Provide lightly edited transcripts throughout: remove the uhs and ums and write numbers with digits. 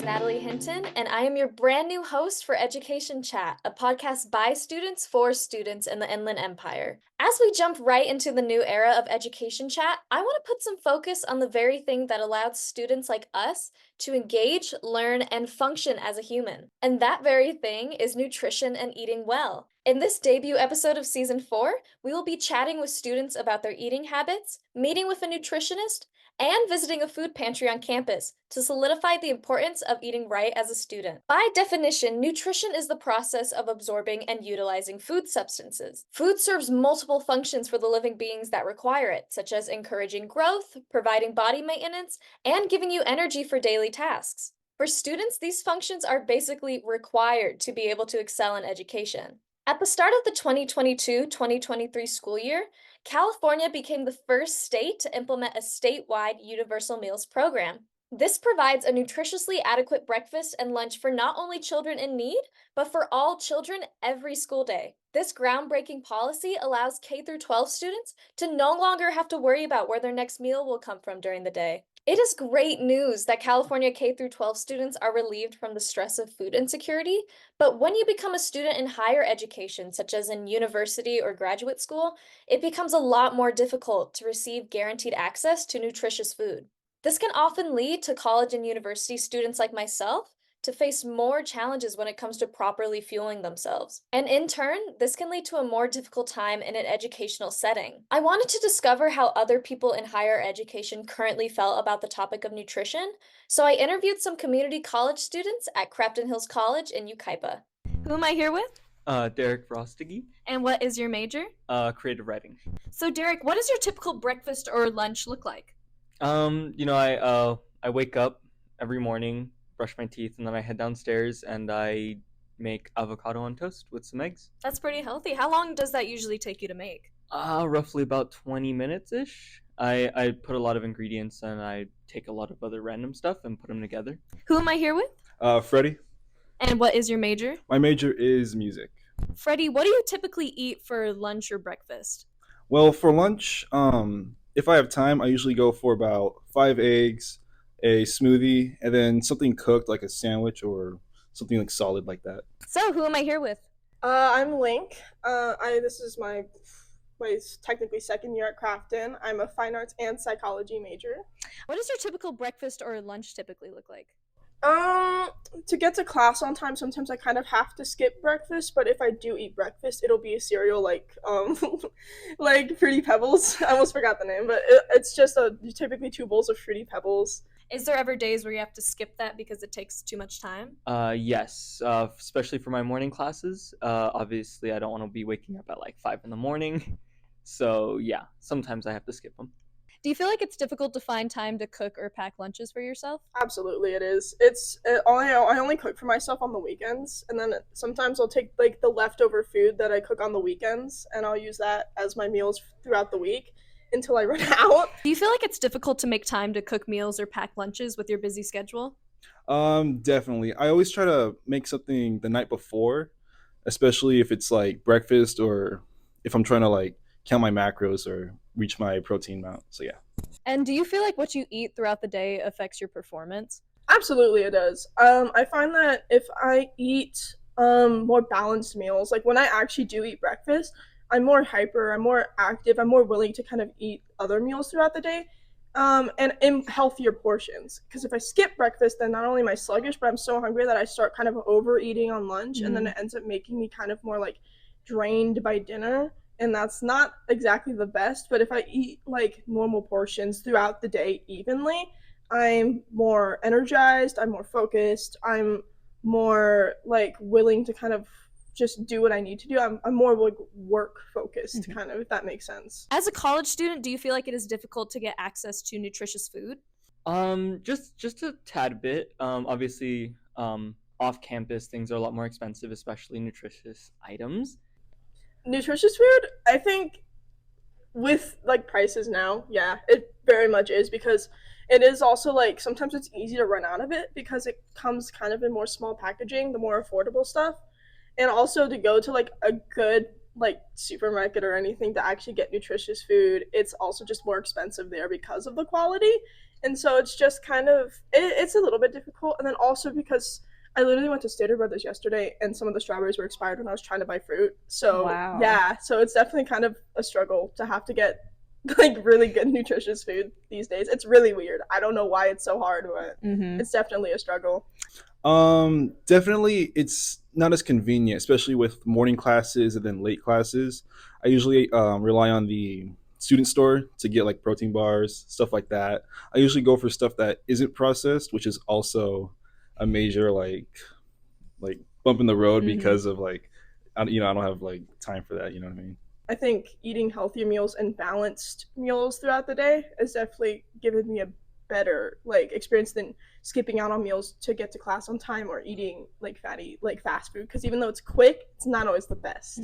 Natalie Hinton, and I am your brand new host for Education Chat, a podcast by students for students in the Inland Empire. As we jump right into the new era of Education Chat, I want to put some focus on the very thing that allowed students like us to engage, learn, and function as a human. And that very thing is nutrition and eating well. In this debut episode of Season 4, we will be chatting with students about their eating habits, meeting with a nutritionist, and visiting a food pantry on campus to solidify the importance of eating right as a student. By definition, nutrition is the process of absorbing and utilizing food substances. Food serves multiple functions for the living beings that require it, such as encouraging growth, providing body maintenance, and giving you energy for daily tasks. For students, these functions are basically required to be able to excel in education. At the start of the 2022-2023 school year, California became the first state to implement a statewide universal meals program. This provides a nutritiously adequate breakfast and lunch for not only children in need, but for all children every school day. This groundbreaking policy allows K through 12 students to no longer have to worry about where their next meal will come from during the day. It is great news that California K through 12 students are relieved from the stress of food insecurity, but when you become a student in higher education, such as in university or graduate school, it becomes a lot more difficult to receive guaranteed access to nutritious food. This can often lead to college and university students like myself to face more challenges when it comes to properly fueling themselves. And in turn, this can lead to a more difficult time in an educational setting. I wanted to discover how other people in higher education currently felt about the topic of nutrition, so I interviewed some community college students at Crafton Hills College in Yucaipa. Who am I here with? Derek Frostiggy, And what is your major? creative writing. So Derek, what does your typical breakfast or lunch look like? I wake up every morning, brush my teeth, and then I head downstairs and I make avocado on toast with some eggs. That's pretty healthy. How long does that usually take you to make? Roughly about 20 minutes-ish. I put a lot of ingredients and I take a lot of other random stuff and put them together. Who am I here with? Freddie. And what is your major? My major is music. Freddie, what do you typically eat for lunch or breakfast? Well, for lunch, if I have time, I usually go for about 5 eggs, a smoothie, and then something cooked like a sandwich or something like solid like that. So, who am I here with? I'm Link. This is my technically second year at Crafton. I'm a fine arts and psychology major. What does your typical breakfast or lunch typically look like? To get to class on time, sometimes I kind of have to skip breakfast, but if I do eat breakfast, it'll be a cereal like like Fruity Pebbles. I almost forgot the name, but it's just typically 2 bowls of Fruity Pebbles. Is there ever days where you have to skip that because it takes too much time? Yes, especially for my morning classes. Obviously, I don't want to be waking up at like 5 in the morning. So, yeah, sometimes I have to skip them. Do you feel like it's difficult to find time to cook or pack lunches for yourself? Absolutely, it is. I only cook for myself on the weekends, and then sometimes I'll take like the leftover food that I cook on the weekends, and I'll use that as my meals throughout the week until I run out. Do you feel like it's difficult to make time to cook meals or pack lunches with your busy schedule? Definitely. I always try to make something the night before, especially if it's like breakfast or if I'm trying to like count my macros or reach my protein amount. So yeah. And do you feel like what you eat throughout the day affects your performance? Absolutely, it does. I find that if I eat more balanced meals, like when I actually do eat breakfast, I'm more hyper, I'm more active, I'm more willing to kind of eat other meals throughout the day, and in healthier portions. Because if I skip breakfast, then not only am I sluggish, but I'm so hungry that I start kind of overeating on lunch, and then it ends up making me kind of more like drained by dinner. And that's not exactly the best, but if I eat like normal portions throughout the day evenly, I'm more energized, I'm more focused, I'm more like willing to kind of just do what I need to do. I'm more like work focused, kind of, if that makes sense. As a college student, do you feel like it is difficult to get access to nutritious food? Just a tad bit. Obviously, off campus things are a lot more expensive, especially nutritious items. Nutritious food, I think with like prices now, yeah, it very much is, because it is also like sometimes it's easy to run out of it because it comes kind of in more small packaging, the more affordable stuff. And also to go to like a good like supermarket or anything to actually get nutritious food, it's also just more expensive there because of the quality. And so it's just kind of it's a little bit difficult. And then also because I literally went to Stater Brothers yesterday and some of the strawberries were expired when I was trying to buy fruit. So Wow. yeah, so it's definitely kind of a struggle to have to get like really good nutritious food these days. It's really weird. I don't know why it's so hard, but it's definitely a struggle. Definitely it's not as convenient, especially with morning classes and then late classes. I usually rely on the student store to get like protein bars, stuff like that. I usually go for stuff that isn't processed, which is also a major like bump in the road because of like I don't have like time for that. You know what I mean? I think eating healthier meals and balanced meals throughout the day has definitely given me a better like experience than skipping out on meals to get to class on time or eating like fatty like fast food, because even though it's quick, it's not always the best.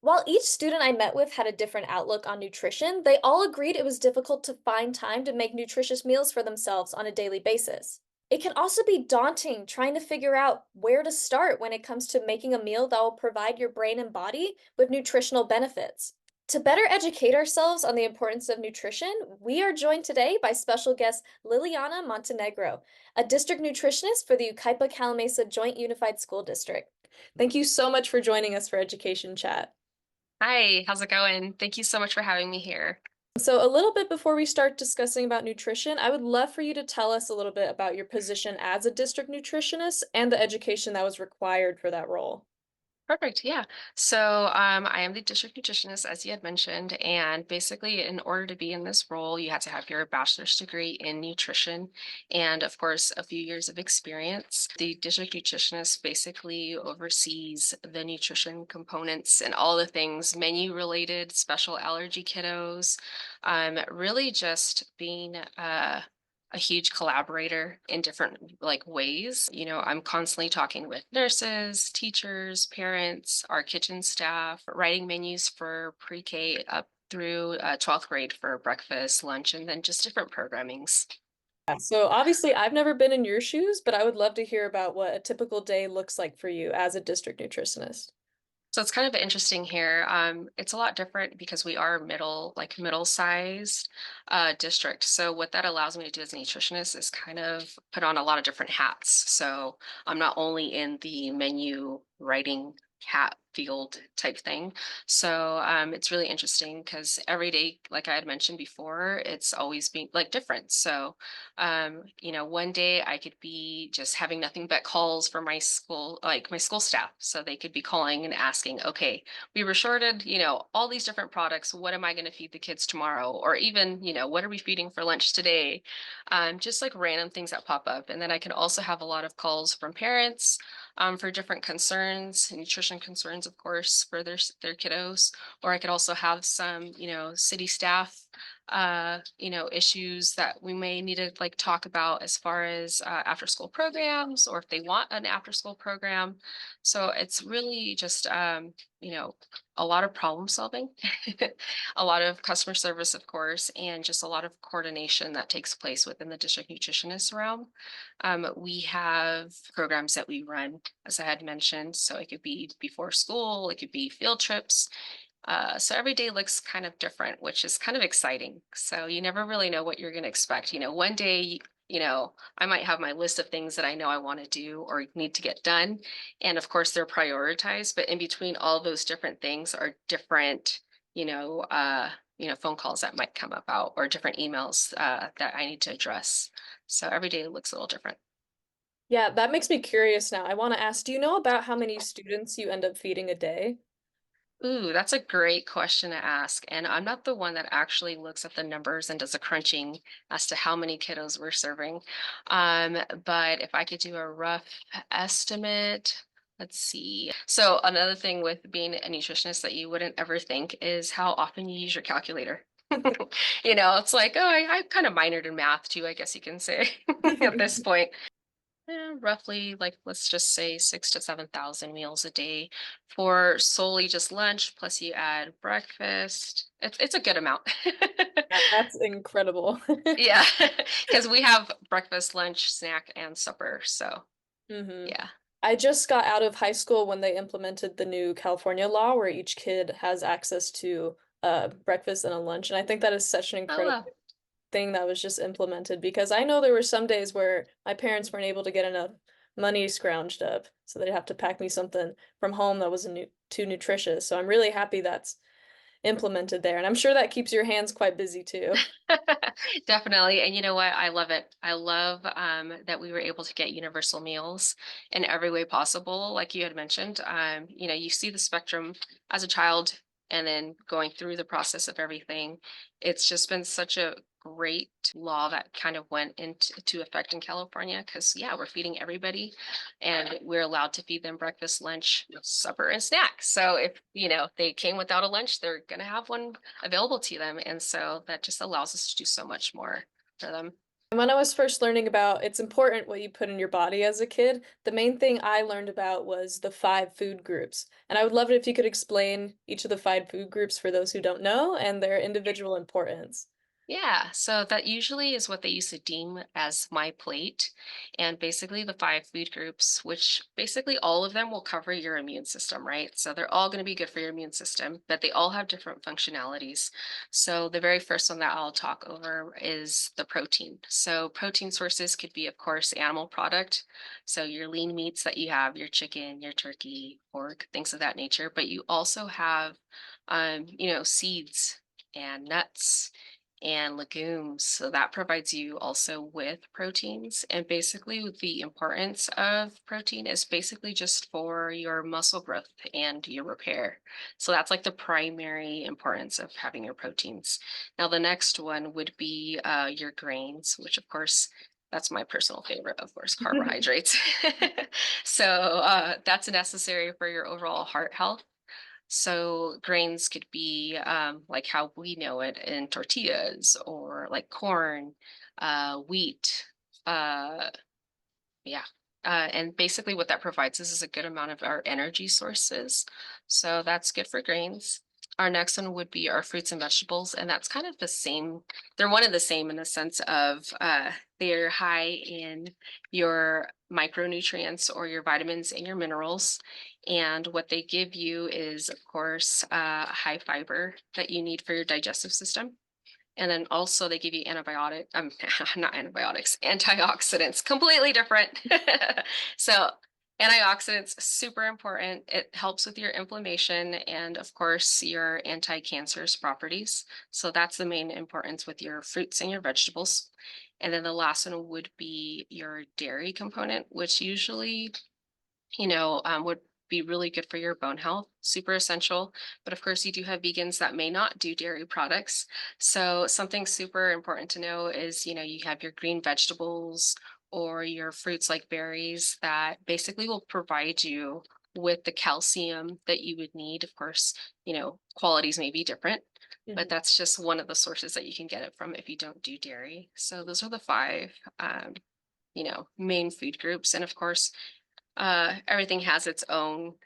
While each student I met with had a different outlook on nutrition, they all agreed it was difficult to find time to make nutritious meals for themselves on a daily basis. It can also be daunting trying to figure out where to start when it comes to making a meal that will provide your brain and body with nutritional benefits. To better educate ourselves on the importance of nutrition, we are joined today by special guest Liliana Montenegro, a district nutritionist for the Ukaipa-Calimesa Joint Unified School District. Thank you so much for joining us for Education Chat. Hi, how's it going? Thank you so much for having me here. So, a little bit before we start discussing about nutrition, I would love for you to tell us a little bit about your position as a district nutritionist and the education that was required for that role. Perfect. Yeah. So I am the district nutritionist, as you had mentioned, and basically, in order to be in this role, you have to have your bachelor's degree in nutrition, and of course, a few years of experience. The district nutritionist basically oversees the nutrition components and all the things menu related, special allergy kiddos, really just being a huge collaborator in different like ways. I'm constantly talking with nurses, teachers, parents, our kitchen staff, writing menus for pre-K up through 12th grade for breakfast, lunch, and then just different programmings. So, obviously, I've never been in your shoes, but I would love to hear about what a typical day looks like for you as a district nutritionist. So it's kind of interesting here. It's a lot different because we are middle-sized district. So what that allows me to do as a nutritionist is kind of put on a lot of different hats. So I'm not only in the menu writing hat field type thing. So it's really interesting because every day, like I had mentioned before, it's always being like different. So one day I could be just having nothing but calls for my school, like my school staff. So they could be calling and asking, okay, we were shorted, all these different products. What am I going to feed the kids tomorrow? Or even, what are we feeding for lunch today? Just like random things that pop up. And then I can also have a lot of calls from parents for different concerns, nutrition concerns, of course, for their kiddos. Or I could also have some, city staff issues that we may need to like talk about as far as after school programs, or if they want an after school program. So it's really just a lot of problem solving, a lot of customer service, of course, and just a lot of coordination that takes place within the district nutritionist realm. We have programs that we run, as I had mentioned. So it could be before school, it could be field trips. So every day looks kind of different, which is kind of exciting. So you never really know what you're going to expect. One day, I might have my list of things that I know I want to do or need to get done. And of course, they're prioritized. But in between all those different things are different, phone calls that might come about or different emails that I need to address. So every day looks a little different. Yeah, that makes me curious now. I want to ask, do you know about how many students you end up feeding a day? Ooh, that's a great question to ask. And I'm not the one that actually looks at the numbers and does a crunching as to how many kiddos we're serving. But if I could do a rough estimate, let's see. So another thing with being a nutritionist that you wouldn't ever think is how often you use your calculator. It's like, oh, I kind of minored in math too, I guess you can say at this point. Roughly, like let's just say 6 to 7,000 meals a day for solely just lunch. Plus, you add breakfast. It's a good amount. That's incredible. Yeah, because we have breakfast, lunch, snack, and supper. So hmm yeah. I just got out of high school when they implemented the new California law where each kid has access to breakfast and a lunch. And I think that is such an Oh, incredible wow. thing that was just implemented because I know there were some days where my parents weren't able to get enough money scrounged up, so they'd have to pack me something from home that wasn't too nutritious. So I'm really happy that's implemented there, and I'm sure that keeps your hands quite busy too. Definitely. And you know what? I love it. I love that we were able to get universal meals in every way possible. Like you had mentioned, you see the spectrum as a child and then going through the process of everything. It's just been such a great law that kind of went into effect in California because, yeah, we're feeding everybody and we're allowed to feed them breakfast, lunch, supper, and snacks. So if, they came without a lunch, they're going to have one available to them. And so that just allows us to do so much more for them. And when I was first learning about it's important what you put in your body as a kid, the main thing I learned about was the 5 food groups. And I would love it if you could explain each of the 5 food groups for those who don't know and their individual importance. Yeah, so that usually is what they used to deem as my plate. And basically, the 5 food groups, which basically all of them will cover your immune system, right? So they're all going to be good for your immune system, but they all have different functionalities. So the very first one that I'll talk over is the protein. So protein sources could be, of course, animal product. So your lean meats that you have, your chicken, your turkey, pork, things of that nature. But you also have, seeds and nuts and legumes. So that provides you also with proteins. And basically, the importance of protein is basically just for your muscle growth and your repair. So that's like the primary importance of having your proteins. Now, the next one would be your grains, which, of course, that's my personal favorite, of course, carbohydrates. So that's necessary for your overall heart health. So grains could be like how we know it in tortillas or like corn, wheat, uh, yeah. And basically what that provides us is a good amount of our energy sources. So that's good for grains. Our next one would be our fruits and vegetables, and that's kind of the same. They're one of the same in the sense of they're high in your micronutrients or your vitamins and your minerals. And what they give you is, of course, high fiber that you need for your digestive system. And then also they give you not antibiotics, antioxidants, completely different. So antioxidants, super important. It helps with your inflammation and of course your anti-cancerous properties. So that's the main importance with your fruits and your vegetables. And then the last one would be your dairy component, which usually would be really good for your bone health, super essential. But of course, you do have vegans that may not do dairy products. So something super important to know is, you have your green vegetables or your fruits like berries that basically will provide you with the calcium that you would need. Of course, qualities may be different, but Mhm. that's just one of the sources that you can get it from if you don't do dairy. So those are the 5, main food groups. And of course, everything has its own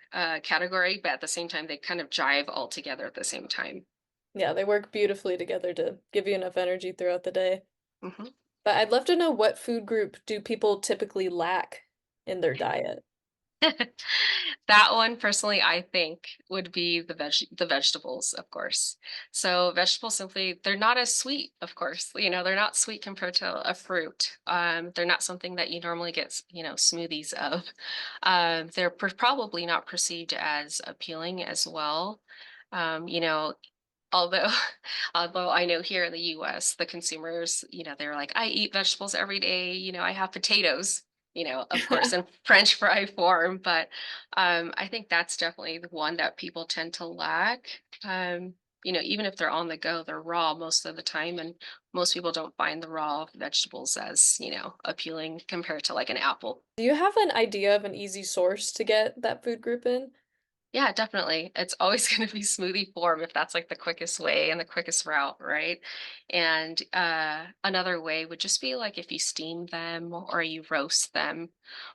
category, but at the same time, they kind of jive all together at the same time. Yeah, they work beautifully together to give you enough energy throughout the day. Mhm. But I'd love to know what food group do people typically lack in their diet? That one personally, I think would be the vegetables, of course. So vegetables simply, they're not as sweet, of course. They're not sweet compared to a fruit. They're not something that you normally get, smoothies of. They're probably not perceived as appealing as well. Um, you know, although although I know here in the US, the consumers, they're like, I eat vegetables every day, I have potatoes, of course, in French fry form, but I think that's definitely the one that people tend to lack. Even if they're on the go, they're raw most of the time, and most people don't find the raw vegetables as, appealing compared to like an apple. Do you have an idea of an easy source to get that food group in? Yeah, definitely. It's always going to be smoothie form if that's like the quickest way and the quickest route, right? And another way would just be like if you steam them or you roast them,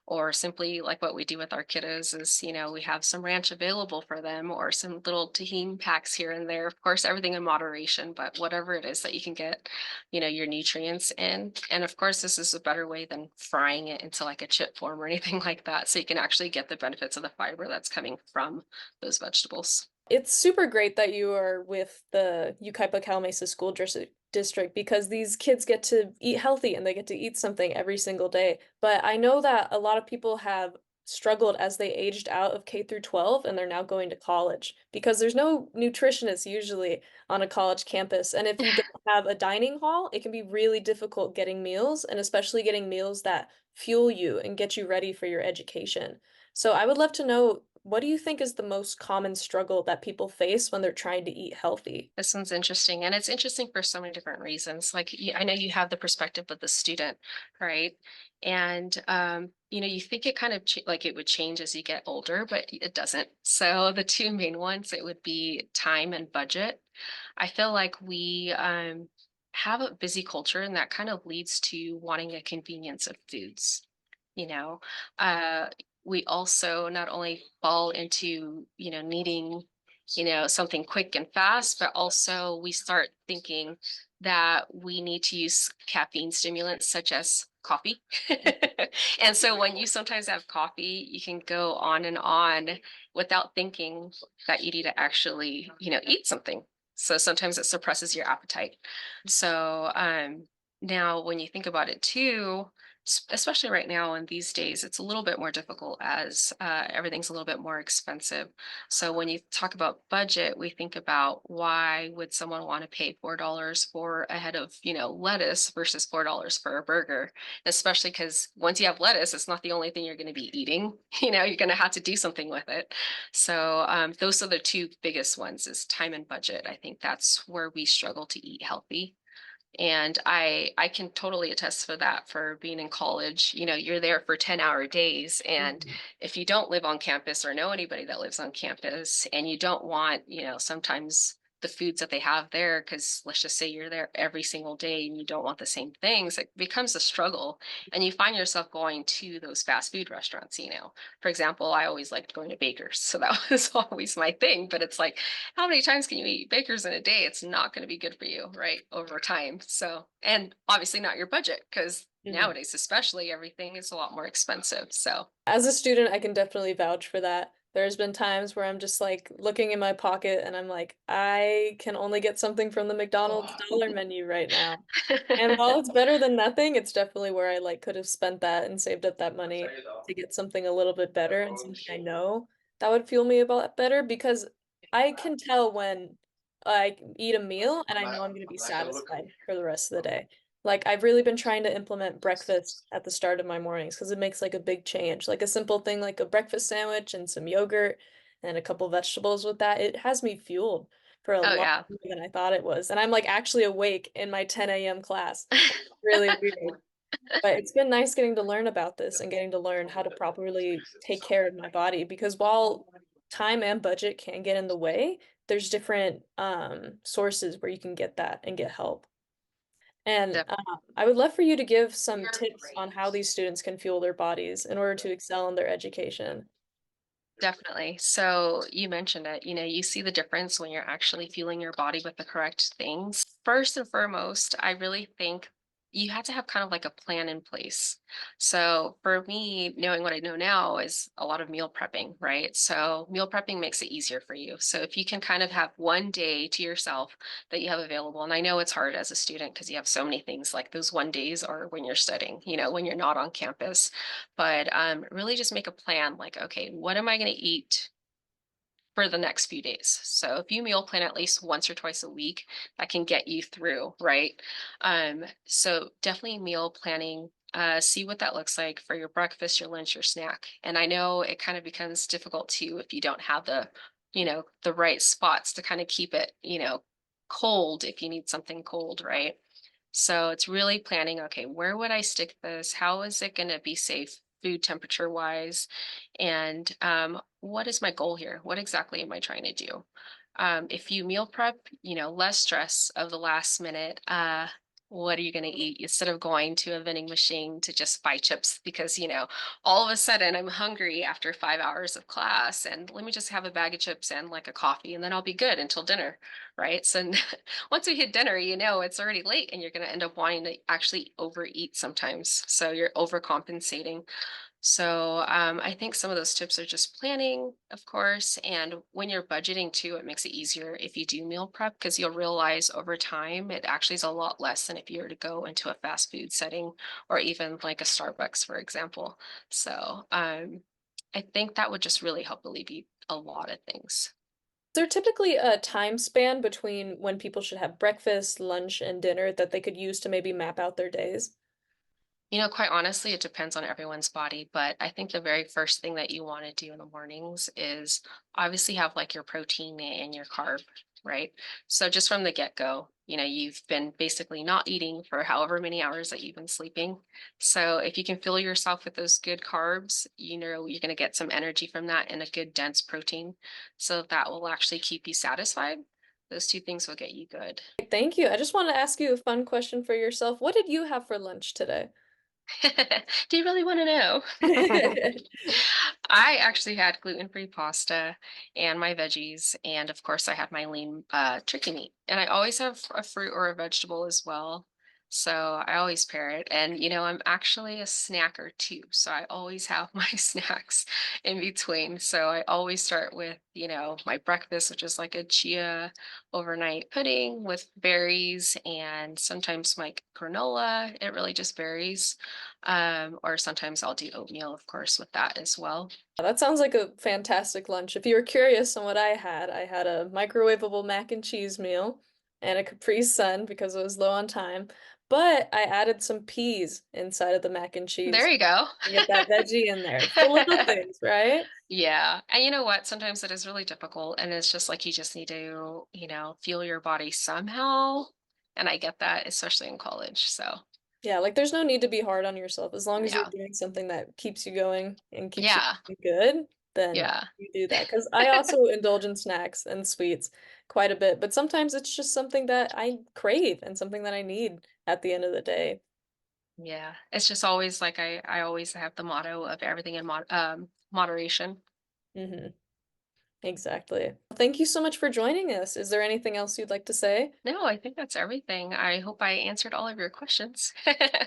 or simply like what we do with our kiddos is, we have some ranch available for them or some little tahini packs here and there. Of course, everything in moderation, but whatever it is that you can get, your nutrients in. And of course, this is a better way than frying it into like a chip form or anything like that. So you can actually get the benefits of the fiber that's coming from those vegetables. It's super great that you are with the Yucaipa Calamasa School District because these kids get to eat healthy and they get to eat something every single day. But I know that a lot of people have struggled as they aged out of K through 12 and they're now going to college because there's no nutritionist usually on a college campus. And if you don't have a dining hall, it can be really difficult getting meals and especially getting meals that fuel you and get you ready for your education. So I would love to know, what do you think is the most common struggle that people face when they're trying to eat healthy? This one's interesting, and it's interesting for so many different reasons. Like, I know you have the perspective of the student, right? And you think it kind of like it would change as you get older, but it doesn't. So the two main ones, it would be time and budget. I feel like we have a busy culture, and that kind of leads to wanting a convenience of foods. You know, uh, we also not only fall into needing something quick and fast, but also we start thinking that we need to use caffeine stimulants such as coffee. And so when you sometimes have coffee, you can go on and on without thinking that you need to actually, eat something. So sometimes it suppresses your appetite. So now when you think about it too, especially right now in these days, it's a little bit more difficult as everything's a little bit more expensive. So when you talk about budget, we think about why would someone want to pay $4 for a head of, lettuce versus $4 for a burger? Especially because once you have lettuce, it's not the only thing you're going to be eating. You're going to have to do something with it. So those are the two biggest ones: is time and budget. I think that's where we struggle to eat healthy. And I can totally attest for that, for being in college. You're there for 10-hour days. And if you don't live on campus or know anybody that lives on campus and you don't want, sometimes the foods that they have there, because let's just say you're there every single day and you don't want the same things, it becomes a struggle. And you find yourself going to those fast food restaurants. For example, I always liked going to Baker's. So that was always my thing. But it's like, how many times can you eat Baker's in a day? It's not going to be good for you, right? Over time. So, and obviously not your budget, because Mhm. nowadays, especially, everything is a lot more expensive. So, As a student, I can definitely vouch for that. There's been times where I'm just like looking in my pocket and I'm like, I can only get something from the McDonald's dollar menu right now. And while it's better than nothing, it's definitely where I like could have spent that and saved up that money to get something a little bit better and something I know that would fuel me a lot better because I can tell when I eat a meal and I know I'm going to be satisfied for the rest of the day. Like I've really been trying to implement breakfast at the start of my mornings because it makes like a big change. Like a simple thing like a breakfast sandwich and some yogurt and a couple vegetables with that. It has me fueled for a oh, lot yeah. more than I thought it was. And I'm like actually awake in my 10 a.m. class. Really weird. But it's been nice getting to learn about this and getting to learn how to properly take care of my body because while time and budget can get in the way, there's different sources where you can get that and get help. And I would love for you to give some tips on how these students can fuel their bodies in order to excel in their education. Definitely. So you mentioned it, you see the difference when you're actually fueling your body with the correct things. First and foremost, I really think you have to have kind of like a plan in place. So for me, knowing what I know now is a lot of meal prepping, right? So meal prepping makes it easier for you. So if you can kind of have one day to yourself that you have available, and I know it's hard as a student because you have so many things, like those one days or when you're studying, when you're not on campus, but really just make a plan, like, okay, what am I going to eat for the next few days? So if you meal plan at least once or twice a week, that can get you through, right? So definitely meal planning. See what that looks like for your breakfast, your lunch, your snack. And I know it kind of becomes difficult too if you don't have the right spots to kind of keep it, cold if you need something cold, right? So it's really planning, okay, where would I stick this? How is it going to be safe food temperature wise? And what is my goal here? What exactly am I trying to do? If you meal prep, less stress of the last minute. What are you going to eat instead of going to a vending machine to just buy chips because, all of a sudden I'm hungry after 5 hours of class and let me just have a bag of chips and like a coffee and then I'll be good until dinner. Right. So once we hit dinner, it's already late and you're going to end up wanting to actually overeat sometimes. So you're overcompensating. So I think some of those tips are just planning, of course, and when you're budgeting too, it makes it easier if you do meal prep because you'll realize over time it actually is a lot less than if you were to go into a fast food setting or even like a Starbucks, for example. So I think that would just really help alleviate a lot of things. Is there typically a time span between when people should have breakfast, lunch, and dinner that they could use to maybe map out their days? Quite honestly, it depends on everyone's body, but I think the very first thing that you want to do in the mornings is obviously have like your protein and your carb, right? So just from the get-go, you've been basically not eating for however many hours that you've been sleeping. So if you can fill yourself with those good carbs, you're going to get some energy from that and a good dense protein. So that will actually keep you satisfied. Those two things will get you good. Thank you. I just want to ask you a fun question for yourself. What did you have for lunch today? Do you really want to know? I actually had gluten-free pasta and my veggies, and of course, I had my lean turkey meat. And I always have a fruit or a vegetable as well. So I always pair it. And I'm actually a snacker too. So I always have my snacks in between. So I always start with, my breakfast, which is like a chia overnight pudding with berries and sometimes my granola. It really just varies. Or sometimes I'll do oatmeal, of course, with that as well. That sounds like a fantastic lunch. If you were curious on what I had a microwavable mac and cheese meal and a Capri Sun because it was low on time. But I added some peas inside of the mac and There cheese you go. to get that veggie in there. It's the little things, right? Yeah. And you know what? Sometimes it is really difficult. And it's just like you just need to, feel your body somehow. And I get that, especially in college. So, Yeah, like there's no need to be hard on yourself. As long as you're yeah. doing something that keeps you going and keeps you Yeah. feeling good, then Yeah. you do that. Because I also indulge in snacks and sweets quite a bit, but sometimes it's just something that I crave and something that I need at the end of the day. Yeah. It's just always like I always have the motto of everything in moderation. Hmm. Exactly. Thank you so much for joining us. Is there anything else you'd like to say? No, I think that's everything. I hope I answered all of your questions.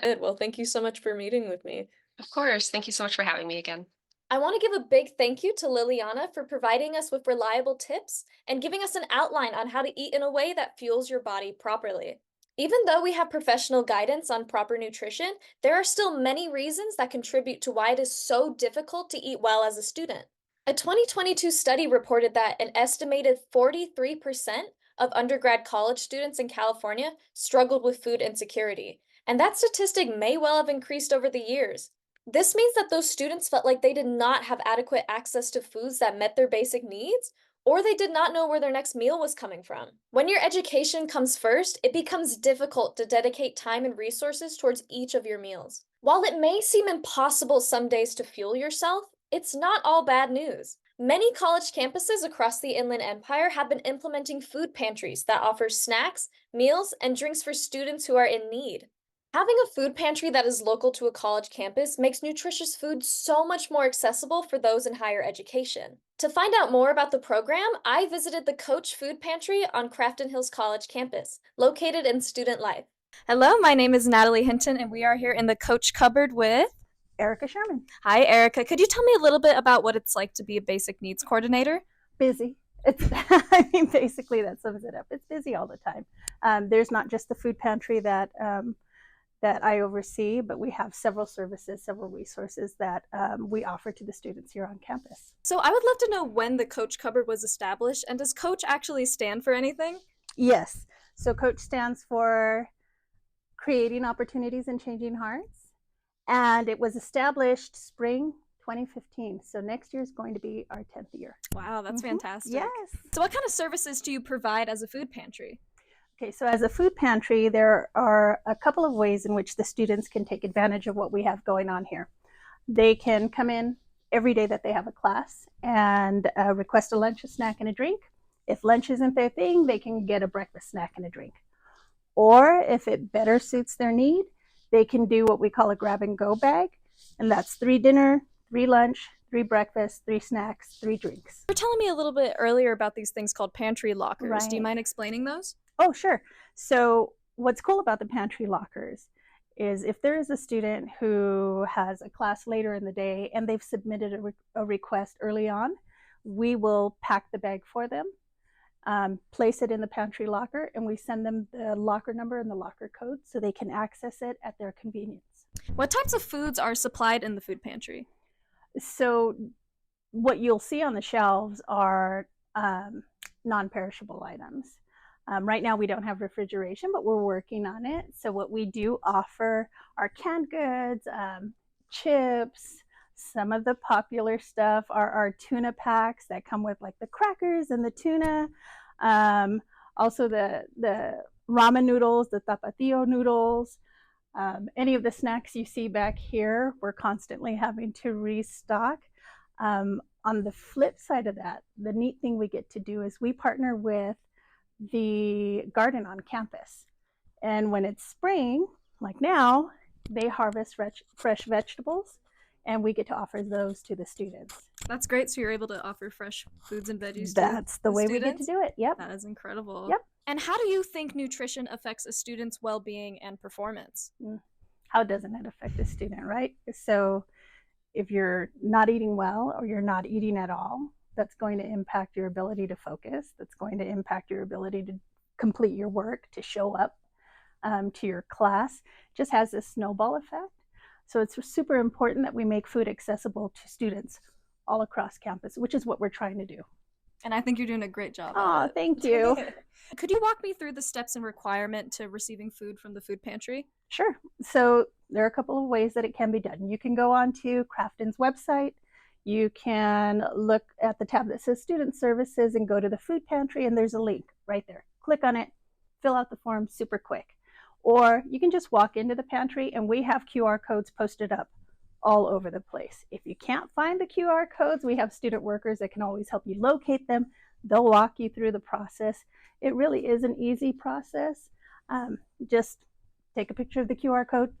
Good. Well, thank you so much for meeting with me. Of course. Thank you so much for having me again. I want to give a big thank you to Liliana for providing us with reliable tips and giving us an outline on how to eat in a way that fuels your body properly. Even though we have professional guidance on proper nutrition, there are still many reasons that contribute to why it is so difficult to eat well as a student. A 2022 study reported that an estimated 43% of undergrad college students in California struggled with food insecurity, and that statistic may well have increased over the years. This means that those students felt like they did not have adequate access to foods that met their basic needs, or they did not know where their next meal was coming from. When your education comes first, it becomes difficult to dedicate time and resources towards each of your meals. While it may seem impossible some days to fuel yourself, it's not all bad news. Many college campuses across the Inland Empire have been implementing food pantries that offer snacks, meals, and drinks for students who are in need. Having a food pantry that is local to a college campus makes nutritious food so much more accessible for those in higher education. To find out more about the program, I visited the Coach Food Pantry on Crafton Hills College campus, located in Student Life. Hello, my name is Natalie Hinton, and we are here in the Coach Cupboard with Erica Sherman. Hi, Erica. Could you tell me a little bit about what it's like to be a basic needs coordinator? Busy. It's, I mean, basically that sums it up. It's busy all the time. There's not just the food pantry that I oversee, but we have several services, several resources that we offer to the students here on campus. So I would love to know when the Coach Cupboard was established, and does Coach actually stand for anything? Yes. So COACH stands for Creating Opportunities and Changing Hearts. And it was established spring 2015. So next year is going to be our 10th year. Wow, that's fantastic. Yes. So what kind of services do you provide as a food pantry? Okay, so as a food pantry, there are a couple of ways in which the students can take advantage of what we have going on here. They can come in every day that they have a class and request a lunch, a snack, and a drink. If lunch isn't their thing, they can get a breakfast, snack, and a drink. Or if it better suits their need, they can do what we call a grab and go bag. And that's 3 dinner, 3 lunch, 3 breakfast, 3 snacks, 3 drinks. You were telling me a little bit earlier about these things called pantry lockers. Right. Do you mind explaining those? Oh, sure. So what's cool about the pantry lockers is if there is a student who has a class later in the day and they've submitted a request early on, we will pack the bag for them, place it in the pantry locker, and we send them the locker number and the locker code so they can access it at their convenience. What types of foods are supplied in the food pantry? So what you'll see on the shelves are non-perishable items. Right now we don't have refrigeration, but we're working on it. So what we do offer are canned goods, chips. Some of the popular stuff are our tuna packs that come with like the crackers and the tuna. Also the ramen noodles, the tapatio noodles. Any of the snacks you see back here, we're constantly having to restock. On the flip side of that, the neat thing we get to do is we partner with the garden on campus. And when it's spring, like now, they harvest fresh vegetables, and we get to offer those to the students. That's great. So you're able to offer fresh foods and veggies. That's the way we get to do it. Yep. That is incredible. Yep. And how do you think nutrition affects a student's well-being and performance? How doesn't it affect a student, right? So if you're not eating well or you're not eating at all, that's going to impact your ability to focus. That's going to impact your ability to complete your work, to show up to your class. It just has this snowball effect. So it's super important that we make food accessible to students all across campus, which is what we're trying to do. And I think you're doing a great job. Oh, thank you. Could you walk me through the steps and requirement to receiving food from the food pantry? Sure. So there are a couple of ways that it can be done. You can go on to Crafton's website. You can look at the tab that says Student Services and go to the food pantry, and there's a link right there. Click on it, fill out the form super quick. Or you can just walk into the pantry, and we have QR codes posted up all over the place. If you can't find the QR codes, we have student workers that can always help you locate them. They'll walk you through the process. It really is an easy process. Just take a picture of the QR code.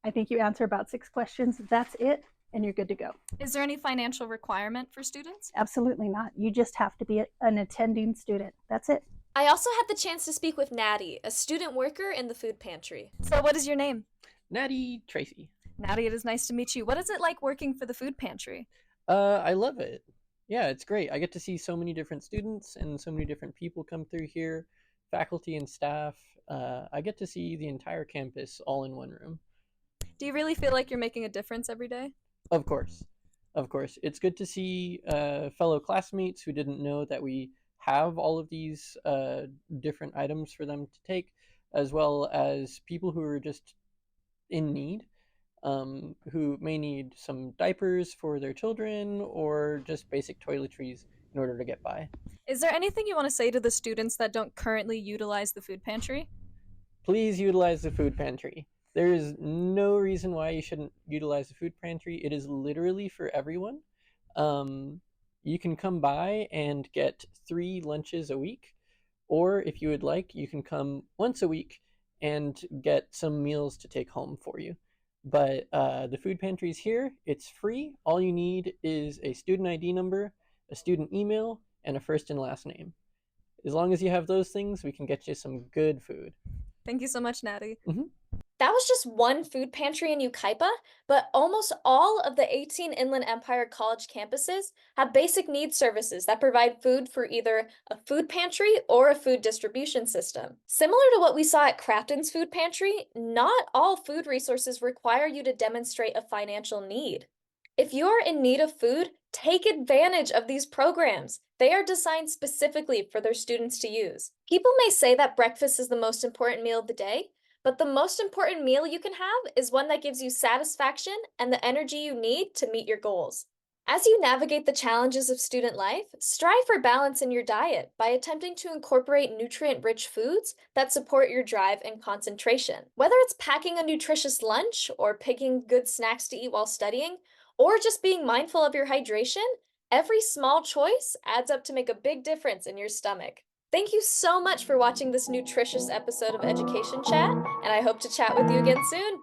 I think you answer about 6 questions. That's it, and you're good to go. Is there any financial requirement for students? Absolutely not. You just have to be an attending student. That's it. I also had the chance to speak with Natty, a student worker in the food pantry. So what is your name? Natty Tracy. Natty, it is nice to meet you. What is it like working for the food pantry? I love it. Yeah, it's great. I get to see so many different students and so many different people come through here, faculty and staff. I get to see the entire campus all in one room. Do you really feel like you're making a difference every day? Of course. Of course. It's good to see fellow classmates who didn't know that we have all of these different items for them to take, as well as people who are just in need, who may need some diapers for their children or just basic toiletries in order to get by. Is there anything you want to say to the students that don't currently utilize the food pantry? Please utilize the food pantry. There is no reason why you shouldn't utilize the food pantry. It is literally for everyone. You can come by and get 3 lunches a week, or if you would like, you can come once a week and get some meals to take home for you. But the food pantry is here. It's free. All you need is a student ID number, a student email, and a first and last name. As long as you have those things, we can get you some good food. Thank you so much, Natty. Mm-hmm. That was just one food pantry in Yucaipa, but almost all of the 18 Inland Empire College campuses have basic needs services that provide food for either a food pantry or a food distribution system. Similar to what we saw at Crafton's food pantry, not all food resources require you to demonstrate a financial need. If you're in need of food, take advantage of these programs. They are designed specifically for their students to use. People may say that breakfast is the most important meal of the day, but the most important meal you can have is one that gives you satisfaction and the energy you need to meet your goals. As you navigate the challenges of student life, strive for balance in your diet by attempting to incorporate nutrient-rich foods that support your drive and concentration. Whether it's packing a nutritious lunch or picking good snacks to eat while studying, or just being mindful of your hydration, every small choice adds up to make a big difference in your stomach. Thank you so much for watching this nutritious episode of Education Chat, and I hope to chat with you again soon.